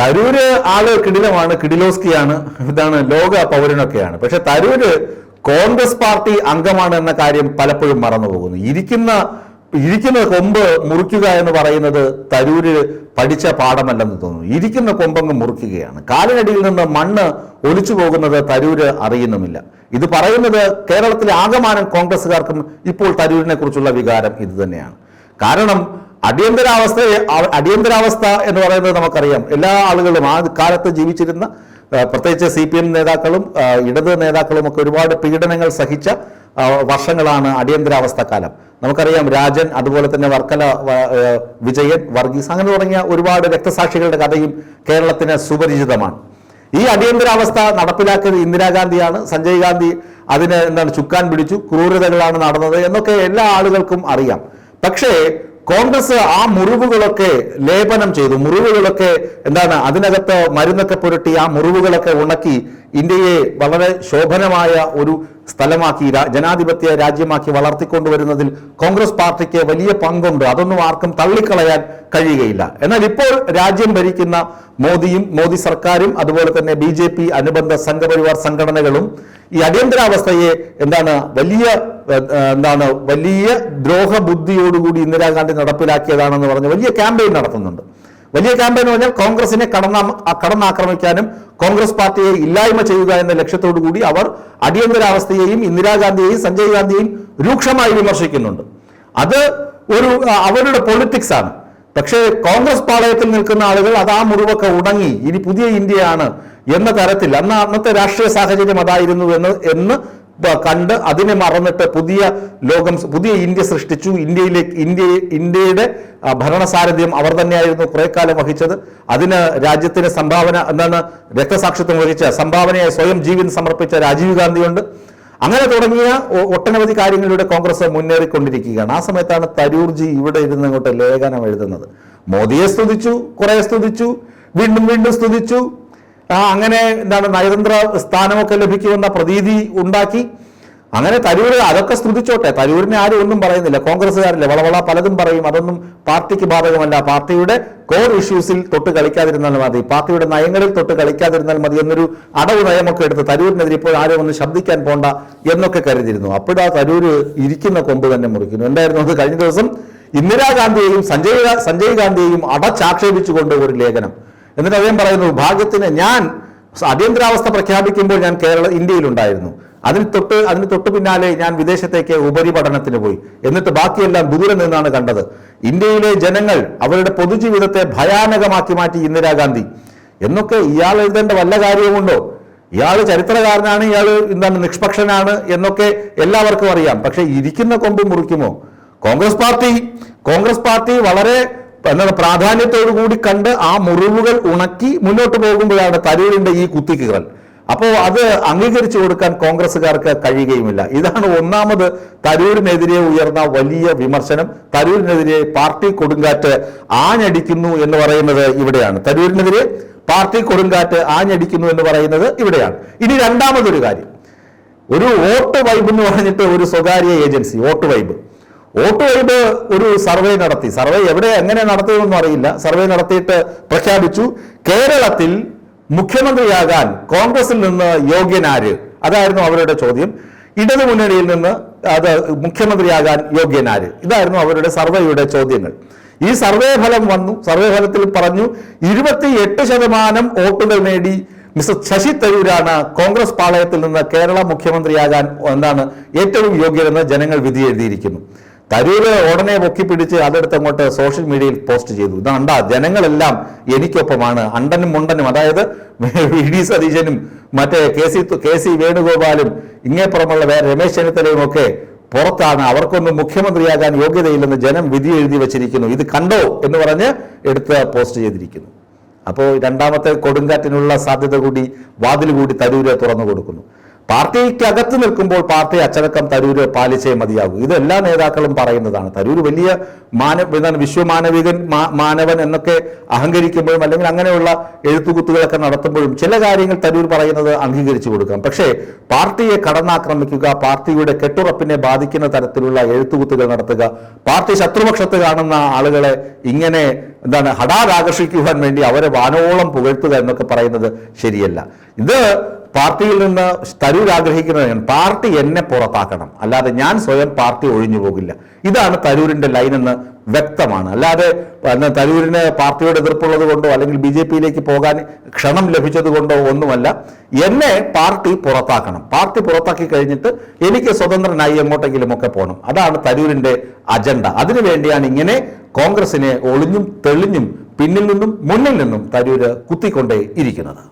തരൂര് ആള് കിടിലമാണ്, കിടിലോസ്കിയാണ്, ഇതാണ് ലോക പൗരനൊക്കെയാണ്. പക്ഷെ തരൂര് കോൺഗ്രസ് പാർട്ടി അംഗമാണ് എന്ന കാര്യം പലപ്പോഴും മറന്നു പോകുന്നു. ഇരിക്കുന്ന കൊമ്പ് മുറിക്കുക എന്ന് പറയുന്നത് തരൂര് പഠിച്ച പാഠമല്ലെന്ന് തോന്നുന്നു. ഇരിക്കുന്ന കൊമ്പങ്ങ് മുറിക്കുകയാണ്. കാലിനടിയിൽ നിന്ന് മണ്ണ് ഒലിച്ചു പോകുന്നത് തരൂര് അറിയുന്നുമില്ല. ഇത് പറയുന്നത് കേരളത്തിലെ ആകമാനം കോൺഗ്രസ്സുകാർക്കും ഇപ്പോൾ തരൂരിനെ കുറിച്ചുള്ള വികാരം ഇത് തന്നെയാണ്. കാരണം അടിയന്തരാവസ്ഥ എന്ന് പറയുന്നത് നമുക്കറിയാം. എല്ലാ ആളുകളും ആ കാലത്ത് ജീവിച്ചിരുന്ന പ്രത്യേകിച്ച് CPM നേതാക്കളും ഇടത് നേതാക്കളും ഒക്കെ ഒരുപാട് പീഡനങ്ങൾ സഹിച്ച വർഷങ്ങളാണ് അടിയന്തരാവസ്ഥ കാലം. നമുക്കറിയാം രാജൻ, അതുപോലെ തന്നെ വർക്കല വിജയൻ, വർഗീസ്, അങ്ങനെ തുടങ്ങിയ ഒരുപാട് രക്തസാക്ഷികളുടെ കഥയും കേരളത്തിന് സുപരിചിതമാണ്. ഈ അടിയന്തരാവസ്ഥ നടപ്പിലാക്കിയത് ഇന്ദിരാഗാന്ധിയാണ്. സഞ്ജയ് ഗാന്ധി അതിന് ചുക്കാൻ പിടിച്ചു, ക്രൂരതകളാണ് നടന്നത് എന്നൊക്കെ എല്ലാ ആളുകൾക്കും അറിയാം. പക്ഷേ കോൺഗ്രസ് ആ മുറിവുകളൊക്കെ ലേപനം ചെയ്തു. മുറിവുകളൊക്കെ അതിനകത്ത് മരുന്നൊക്കെ പുരട്ടി ആ മുറിവുകളൊക്കെ ഉണക്കി ഇന്ത്യയെ വളരെ ശോഭനമായ ഒരു സ്ഥലമാക്കി, ജനാധിപത്യ രാജ്യമാക്കി വളർത്തിക്കൊണ്ടുവരുന്നതിൽ കോൺഗ്രസ് പാർട്ടിക്ക് വലിയ പങ്കുണ്ട്. അതൊന്നും ആർക്കും തള്ളിക്കളയാൻ കഴിയുകയില്ല. എന്നാൽ ഇപ്പോൾ രാജ്യം ഭരിക്കുന്ന മോദിയും മോദി സർക്കാരും അതുപോലെ തന്നെ BJP അനുബന്ധ സംഘപരിവാർ സംഘടനകളും ഈ അടിയന്തരാവസ്ഥയെ വലിയ ദ്രോഹബുദ്ധിയോടുകൂടി ഇന്ദിരാഗാന്ധി നടപ്പിലാക്കിയതാണെന്ന് പറഞ്ഞ് വലിയ ക്യാമ്പയിൻ നടത്തുന്നുണ്ട്. വലിയ ക്യാമ്പയിൻ എന്ന് പറഞ്ഞാൽ കോൺഗ്രസിനെ കടന്നാക്രമിക്കാനും കോൺഗ്രസ് പാർട്ടിയെ ഇല്ലായ്മ ചെയ്യുക എന്ന ലക്ഷ്യത്തോടു കൂടി അവർ അടിയന്തരാവസ്ഥയെയും ഇന്ദിരാഗാന്ധിയെയും സഞ്ജയ് ഗാന്ധിയെയും രൂക്ഷമായി വിമർശിക്കുന്നുണ്ട്. അത് അവരുടെ പൊളിറ്റിക്സ് ആണ്. പക്ഷേ കോൺഗ്രസ് പാളയത്തിൽ നിൽക്കുന്ന ആളുകൾ അത് ആ മുറിവൊക്കെ ഉണങ്ങി, ഇനി പുതിയ ഇന്ത്യയാണ് എന്ന തരത്തിൽ അന്നത്തെ രാഷ്ട്രീയ സാഹചര്യം അതായിരുന്നു എന്ന് കണ്ട് അതിനെ മറന്നിട്ട് പുതിയ ഇന്ത്യ സൃഷ്ടിച്ചു. ഇന്ത്യയുടെ ഭരണസാരഥ്യം അവർ തന്നെയായിരുന്നു കുറെ കാലം വഹിച്ചത്. അതിന് രാജ്യത്തിന് രക്തസാക്ഷിത്വം വഹിച്ച സംഭാവനയായി സ്വയം ജീവൻ സമർപ്പിച്ച രാജീവ് ഗാന്ധിയുണ്ട്. അങ്ങനെ തുടങ്ങിയ ഒട്ടനവധി കാര്യങ്ങളിലൂടെ കോൺഗ്രസ് മുന്നേറിക്കൊണ്ടിരിക്കുകയാണ്. ആ സമയത്താണ് തരൂർജി ഇവിടെ ഇരുന്ന് ഇങ്ങോട്ട് ലേഖനം എഴുതുന്നത്. മോദിയെ സ്തുതിച്ചു, കുറെ സ്തുതിച്ചു, വീണ്ടും സ്തുതിച്ചു. അങ്ങനെ നയതന്ത്ര സ്ഥാനമൊക്കെ ലഭിക്കുമെന്ന പ്രതീതി ഉണ്ടാക്കി. അങ്ങനെ തരൂര് അതൊക്കെ സ്തുതിച്ചോട്ടെ, തരൂരിനെ ആരും ഒന്നും പറയുന്നില്ല. കോൺഗ്രസ്സുകാരില്ല വളവള പലതും പറയും. അതൊന്നും പാർട്ടിക്ക് ബാധകമല്ല. പാർട്ടിയുടെ കോർ ഇഷ്യൂസിൽ തൊട്ട് കളിക്കാതിരുന്നാൽ മതി, പാർട്ടിയുടെ നയങ്ങളിൽ തൊട്ട് കളിക്കാതിരുന്നാൽ മതി എന്നൊരു അടവ് നയമൊക്കെ എടുത്ത് തരൂരിനെതിരെ ഇപ്പോൾ ആരും ഒന്ന് ശബ്ദിക്കാൻ പോണ്ട എന്നൊക്കെ കരുതിയിരുന്നു. അപ്പോഴാ തരൂര് ഇരിക്കുന്ന കൊമ്പ് തന്നെ മുറിക്കുന്നു. എന്തായിരുന്നു അത്? കഴിഞ്ഞ ദിവസം ഇന്ദിരാഗാന്ധിയെയും സഞ്ജയ് ഗാന്ധിയെയും അടച്ചാക്ഷേപിച്ചുകൊണ്ട് ഒരു ലേഖനം. എന്നിട്ട് അദ്ദേഹം പറയുന്നു, ഭാഗ്യത്തിന് ഞാൻ അടിയന്തരാവസ്ഥ പ്രഖ്യാപിക്കുമ്പോൾ ഞാൻ ഇന്ത്യയിലുണ്ടായിരുന്നു. അതിന് തൊട്ട് പിന്നാലെ ഞാൻ വിദേശത്തേക്ക് ഉപരിപഠനത്തിന് പോയി. എന്നിട്ട് ബാക്കിയെല്ലാം ദൂരെ നിന്നാണ് കണ്ടത്. ഇന്ത്യയിലെ ജനങ്ങൾ അവരുടെ പൊതുജീവിതത്തെ ഭയാനകമാക്കി മാറ്റി ഇന്ദിരാഗാന്ധി എന്നൊക്കെ ഇയാൾ എഴുതേണ്ട വല്ല കാര്യവുമുണ്ടോ? ഇയാൾ ചരിത്രകാരനാണ്, ഇയാൾ നിഷ്പക്ഷനാണ് എന്നൊക്കെ എല്ലാവർക്കും അറിയാം. പക്ഷെ ഇരിക്കുന്ന കൊമ്പ് മുറിക്കുമോ? കോൺഗ്രസ് പാർട്ടി വളരെ പ്രാധാന്യത്തോടു കൂടി കണ്ട് ആ മുറിവുകൾ ഉണക്കി മുന്നോട്ട് പോകുമ്പോഴാണ് തരൂരിന്റെ ഈ കുത്തിക്കീറൽ. അപ്പോൾ അത് അംഗീകരിച്ചു കൊടുക്കാൻ കോൺഗ്രസ്സുകാർക്ക് കഴിയുകയുമില്ല. ഇതാണ് ഒന്നാമത് തരൂരിനെതിരെ ഉയർന്ന വലിയ വിമർശനം. തരൂരിനെതിരെ പാർട്ടി കൊടുങ്കാറ്റ് ആഞ്ഞടിക്കുന്നു എന്ന് പറയുന്നത് ഇവിടെയാണ്. തരൂരിനെതിരെ പാർട്ടി കൊടുങ്കാറ്റ് ആഞ്ഞടിക്കുന്നു എന്ന് പറയുന്നത് ഇവിടെയാണ്. ഇനി രണ്ടാമതൊരു കാര്യം, ഒരു വോട്ട് വൈബ് എന്ന് പറഞ്ഞിട്ട് ഒരു സ്വകാര്യ ഏജൻസി വോട്ട് വൈബ് ഒരു സർവേ നടത്തി. സർവേ എങ്ങനെ നടത്തിയതെന്നൊന്നും അറിയില്ല. സർവേ നടത്തിയിട്ട് പ്രഖ്യാപിച്ചു, കേരളത്തിൽ മുഖ്യമന്ത്രിയാകാൻ കോൺഗ്രസിൽ നിന്ന് യോഗ്യനാര്? അതായിരുന്നു അവരുടെ ചോദ്യം. ഇടതു മുന്നണിയിൽ നിന്ന് മുഖ്യമന്ത്രിയാകാൻ യോഗ്യനാര്? ഇതായിരുന്നു അവരുടെ സർവേയുടെ ചോദ്യങ്ങൾ. ഈ സർവേ ഫലം വന്നു. സർവേ ഫലത്തിൽ പറഞ്ഞു 28% വോട്ടുകൾ നേടി മിസ്റ്റർ ശശി തരൂരാണ് കോൺഗ്രസ് പാളയത്തിൽ നിന്ന് കേരള മുഖ്യമന്ത്രിയാകാൻ ഏറ്റവും യോഗ്യരെന്ന് ജനങ്ങൾ വിധി എഴുതിയിരിക്കുന്നു. തരൂര് ഉടനെ പൊക്കിപ്പിടിച്ച് അതെടുത്ത് അങ്ങോട്ട് സോഷ്യൽ മീഡിയയിൽ പോസ്റ്റ് ചെയ്തു. ഇതാണ്ടാ, ജനങ്ങളെല്ലാം എനിക്കൊപ്പമാണ്. അണ്ടനും മുണ്ടനും, അതായത് VD സതീശനും മറ്റേ കെ.സി. വേണുഗോപാലും ഇങ്ങേപ്പുറമുള്ള രമേശ് ചെന്നിത്തലയും ഒക്കെ പുറത്താണ്. അവർക്കൊന്നും മുഖ്യമന്ത്രിയാകാൻ യോഗ്യതയില്ലെന്ന് ജനം വിധി എഴുതി വച്ചിരിക്കുന്നു. ഇത് കണ്ടോ എന്ന് പറഞ്ഞ് എടുത്ത് പോസ്റ്റ് ചെയ്തിരിക്കുന്നു. അപ്പോൾ രണ്ടാമത്തെ കൊടുങ്കാറ്റിനുള്ള സാധ്യത കൂടി, വാതിൽ കൂടി തരൂര് തുറന്നു കൊടുക്കുന്നു. പാർട്ടിക്കകത്ത് നിൽക്കുമ്പോൾ പാർട്ടി അച്ചടക്കം തരൂര് പാലിച്ചേ മതിയാകൂ. ഇത് എല്ലാ നേതാക്കളും പറയുന്നതാണ്. തരൂര് വലിയ മാനവൻ എന്നൊക്കെ അഹങ്കരിക്കുമ്പോഴും അല്ലെങ്കിൽ അങ്ങനെയുള്ള എഴുത്തുകുത്തുകളൊക്കെ നടത്തുമ്പോഴും ചില കാര്യങ്ങൾ തരൂർ പറയുന്നത് അംഗീകരിച്ചു കൊടുക്കാം. പക്ഷേ പാർട്ടിയെ കടന്നാക്രമിക്കുക, പാർട്ടിയുടെ കെട്ടുറപ്പിനെ ബാധിക്കുന്ന തരത്തിലുള്ള എഴുത്തുകുത്തുകൾ നടത്തുക, പാർട്ടി ശത്രുപക്ഷത്ത് കാണുന്ന ആളുകളെ ഇങ്ങനെ എന്താണ് ഹഠാതാകർഷിക്കുവാൻ വേണ്ടി അവരെ വാനോളം പുകഴ്ത്തുക എന്നൊക്കെ പറയുന്നത് ശരിയല്ല. ഇത് പാർട്ടിയിൽ നിന്ന് തരൂർ ആഗ്രഹിക്കുന്നത് പാർട്ടി എന്നെ പുറത്താക്കണം, അല്ലാതെ ഞാൻ സ്വയം പാർട്ടി ഒഴിഞ്ഞു പോകില്ല. ഇതാണ് തരൂരിന്റെ ലൈൻ എന്ന് വ്യക്തമാണ്. അല്ലാതെ തരൂരിന് പാർട്ടിയോട് എതിർപ്പുള്ളത് കൊണ്ടോ അല്ലെങ്കിൽ BJP-യിലേക്ക് പോകാൻ ക്ഷണം ലഭിച്ചത് കൊണ്ടോ ഒന്നുമല്ല. എന്നെ പാർട്ടി പുറത്താക്കണം, പാർട്ടി പുറത്താക്കി കഴിഞ്ഞിട്ട് എനിക്ക് സ്വതന്ത്രനായി എങ്ങോട്ടെങ്കിലും ഒക്കെ പോകണം. അതാണ് തരൂരിന്റെ അജണ്ട. അതിനുവേണ്ടിയാണ് ഇങ്ങനെ കോൺഗ്രസിനെ ഒളിഞ്ഞും തെളിഞ്ഞും പിന്നിൽ നിന്നും മുന്നിൽ നിന്നും തരൂര് കുത്തിക്കൊണ്ടേ ഇരിക്കുന്നത്.